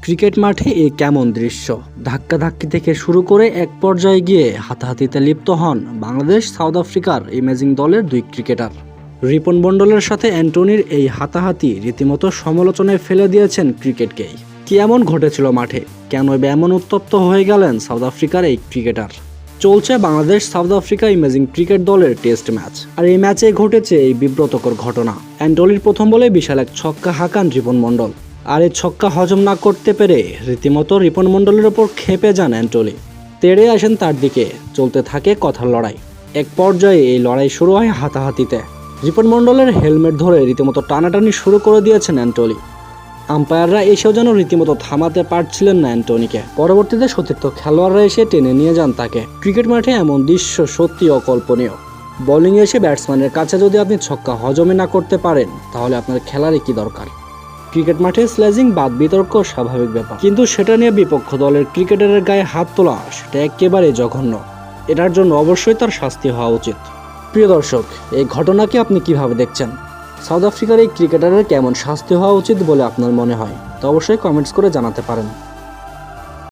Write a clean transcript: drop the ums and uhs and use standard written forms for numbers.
Cricket মাঠে এ কেমন দৃশ্য! ধাক্কাধাক্কি থেকে শুরু করে এক পর্যায়ে গিয়ে হাতাহাতিতে লিপ্ত হন বাংলাদেশ সাউথ আফ্রিকার ইমেজিং দলের দুই ক্রিকেটার। রিপন মণ্ডলের সাথে অ্যান্টনির এই হাতাহাতি রীতিমতো সমালোচনায় ফেলে দিয়েছেন ক্রিকেটকেই। কি এমন ঘটেছিল মাঠে? কেন এমন উত্তপ্ত হয়ে গেলেন সাউথ আফ্রিকার এই ক্রিকেটার? চলছে Bangladesh south Africa imaging cricket দলের টেস্ট ম্যাচ, আর এই ম্যাচে ঘটেছে এই বিব্রতকর ঘটনা। অ্যান্টনির প্রথম বলে বিশাল এক ছক্কা হাঁকান রিপন মণ্ডল, আর এই ছক্কা হজম না করতে পেরে রীতিমতো রিপন মণ্ডলের ওপর ক্ষেপে যান অ্যান্টনি। তেড়ে আসেন তার দিকে, চলতে থাকে কথার লড়াই। এক পর্যায়ে এই লড়াই শুরু হয় হাতাহাতিতে। রিপন মণ্ডলের হেলমেট ধরে রীতিমতো টানাটানি শুরু করে দিয়েছেন অ্যান্টনি। আম্পায়াররা এসেও যেন রীতিমতো থামাতে পারছিলেন না অ্যান্টনিকে। পরবর্তীতে সতীর্থ খেলোয়াড়রা এসে টেনে নিয়ে যান তাকে। ক্রিকেট মাঠে এমন দৃশ্য সত্যি অকল্পনীয়। বোলিংয়ে এসে ব্যাটসম্যানের কাছে যদি আপনি ছক্কা হজমে না করতে পারেন, তাহলে আপনার খেলারই কি দরকার? ক্রিকেট মাঠে স্ল্যাজিং বাদ বিতর্ক স্বাভাবিক ব্যাপার, কিন্তু সেটা নিয়ে বিপক্ষ দলের ক্রিকেটারের গায়ে হাত তোলা, সেটা একেবারে জঘন্য। এটার জন্য অবশ্যই তার শাস্তি হওয়া উচিত। প্রিয় দর্শক, এই ঘটনাকে আপনি কিভাবে দেখছেন? সাউথ আফ্রিকার এই ক্রিকেটারের কেমন শাস্তি হওয়া উচিত বলে আপনার মনে হয়? তো অবশ্যই কমেন্টস করে জানাতে পারেন।